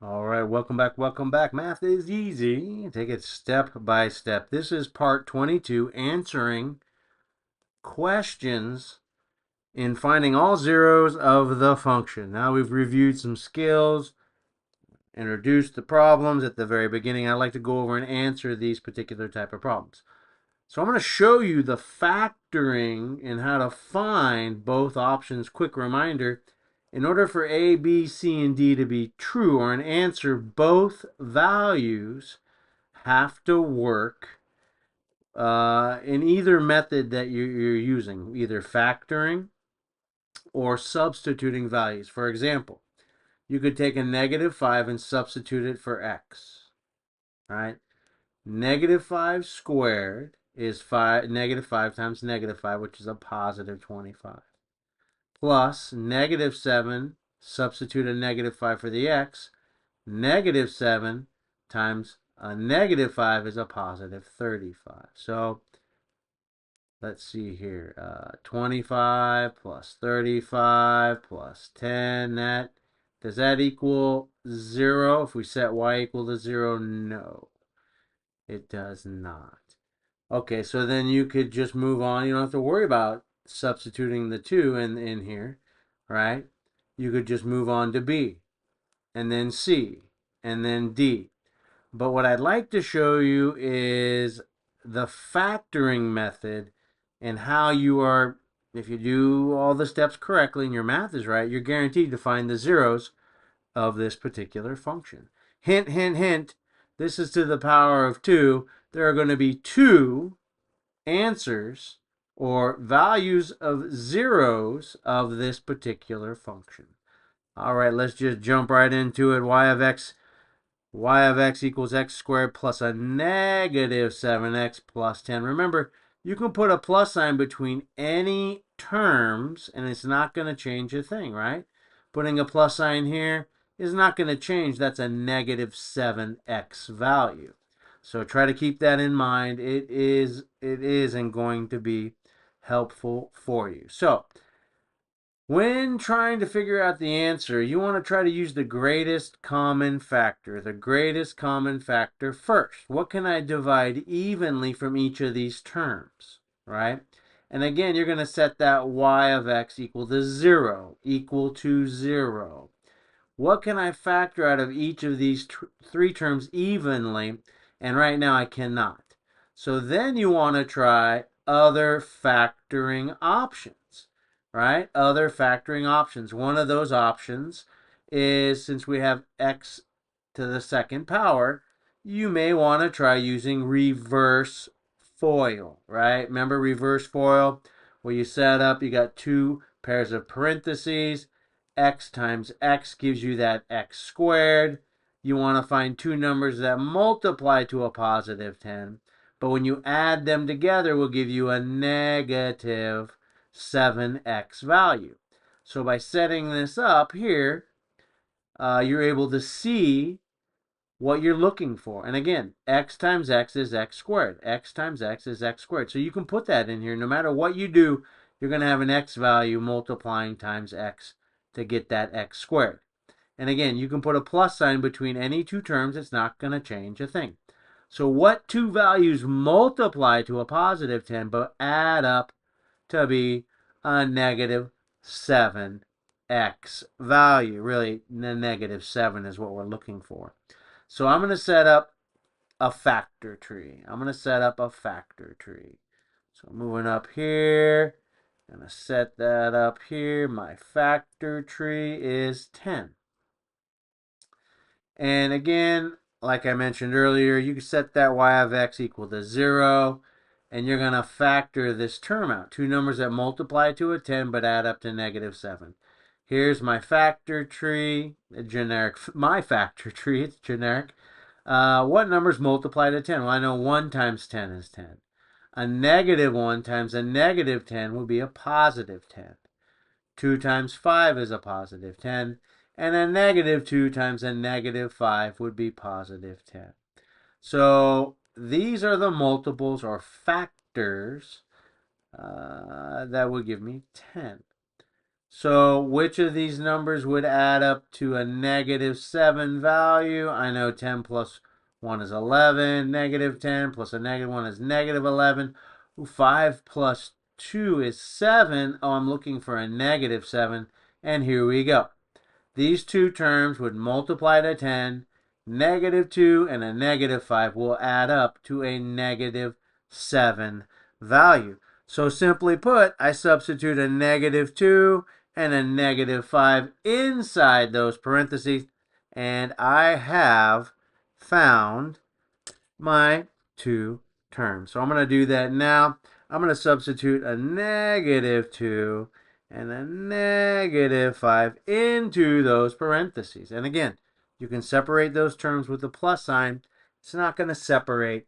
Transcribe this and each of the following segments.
All right, welcome back, welcome back. Math is easy. Take it step by step. This is part 22, answering questions in finding all zeros of the function. Now we've reviewed some skills, introduced the problems at the very beginning. I'd like to go over and answer these particular type of problems. So I'm going to show you the factoring and how to find both options. Quick reminder, in order for A, B, C, and D to be true or an answer, both values have to work in either method that you're using, either factoring or substituting values. For example, you could take a -5 and substitute it for x, right? -5 squared is -5 times -5, which is a positive 25. Plus -7, substitute a -5 for the x, -7 times a -5 is a positive 35. So let's see here, 25 plus 35 plus 10, does that equal 0? If we set y equal to 0, no, it does not. Okay, so then you could just move on. You don't have to worry about substituting the 2 in here, right? You could just move on to B, and then C, and then D. But what I'd like to show you is the factoring method and how you are, if you do all the steps correctly and your math is right, you're guaranteed to find the zeros of this particular function. Hint, hint, hint, this is to the power of 2. There are going to be 2 answers or values of zeros of this particular function. All right, let's just jump right into it. Y of x equals x squared plus a -7x plus 10. Remember, you can put a plus sign between any terms and it's not going to change a thing, right? Putting a plus sign here is not going to change. That's a -7x value. So try to keep that in mind. It isn't going to be helpful for you. So when trying to figure out the answer, you want to try to use the greatest common factor. The greatest common factor first. What can I divide evenly from each of these terms, right? And again, you're going to set that y of x equal to 0, equal to 0. What can I factor out of each of these three terms evenly? And right now I cannot. So then you want to try other factoring options, right? Other factoring options. One of those options is, since we have x to the second power, you may want to try using reverse FOIL, right? Remember reverse FOIL? Where you set up, you got two pairs of parentheses. X times x gives you that x squared. You want to find two numbers that multiply to a positive 10. But when you add them together, will give you a -7x value. So by setting this up here, you're able to see what you're looking for. And again, x times x is x squared. X times x is x squared. So you can put that in here. No matter what you do, you're going to have an x value multiplying times x to get that x squared. And again, you can put a plus sign between any two terms. It's not going to change a thing. So what two values multiply to a positive 10 but add up to be a -7x value? Really, the -7 is what we're looking for. So I'm going to set up a factor tree. I'm going to set up a factor tree. So moving up here, I'm going to set that up here. My factor tree is 10. And again, like I mentioned earlier, you can set that y of x equal to 0. And you're going to factor this term out. Two numbers that multiply to a 10 but add up to -7. Here's my factor tree, my factor tree, it's generic. What numbers multiply to 10? Well, I know 1 times 10 is 10. A -1 times a -10 would be a positive 10. 2 times 5 is a positive 10. And a -2 times a -5 would be positive 10. So these are the multiples or factors that would give me 10. So which of these numbers would add up to a negative 7 value? I know 10 plus 1 is 11. Negative 10 plus a negative 1 is negative 11. 5 plus 2 is 7. Oh, I'm looking for a negative 7. And here we go. These two terms would multiply to 10. Negative 2 and a negative 5 will add up to a negative 7 value. So simply put, I substitute a negative 2 and a negative 5 inside those parentheses, and I have found my two terms. So I'm going to do that now. I'm going to substitute a negative 2 and a negative 5 into those parentheses. And again, you can separate those terms with the plus sign. It's not going to separate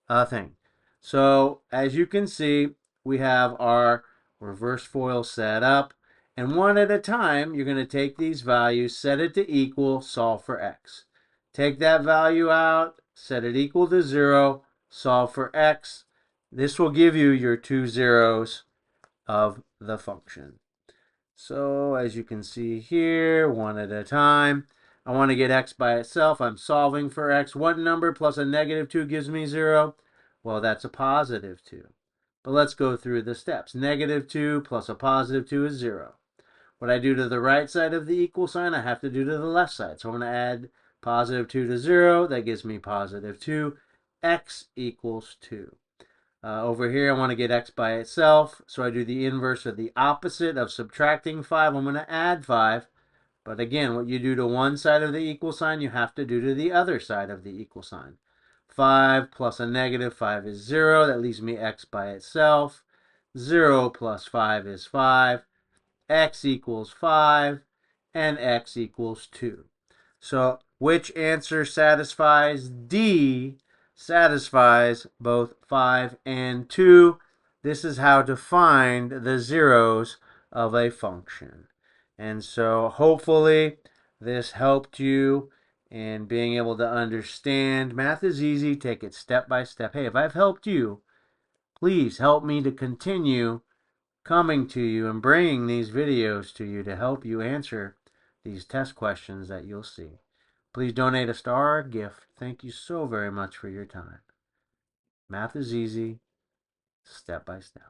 a thing. So as you can see, we have our reverse FOIL set up. And one at a time, you're going to take these values, set it to equal, solve for x. Take that value out, set it equal to 0, solve for x. This will give you your two zeros of the function. So as you can see here, one at a time. I want to get x by itself. I'm solving for x. What number plus a negative 2 gives me 0? Well, that's a positive 2. But let's go through the steps. Negative 2 plus a positive 2 is 0. What I do to the right side of the equal sign, I have to do to the left side. So I'm going to add positive 2 to 0. That gives me positive 2. X equals 2. Over here, I want to get x by itself. So I do the inverse of the opposite of subtracting 5. I'm going to add 5. But again, what you do to one side of the equal sign, you have to do to the other side of the equal sign. 5 plus a negative 5 is 0. That leaves me x by itself. 0 plus 5 is 5. X equals 5, and x equals 2. So which answer satisfies? D satisfies both 5 and 2. This is how to find the zeros of a function. And so hopefully this helped you in being able to understand. Math is easy. Take it step by step. Hey, if I've helped you, please help me to continue coming to you and bringing these videos to you to help you answer these test questions that you'll see. Please donate a star or gift. Thank you so very much for your time. Math is easy, step by step.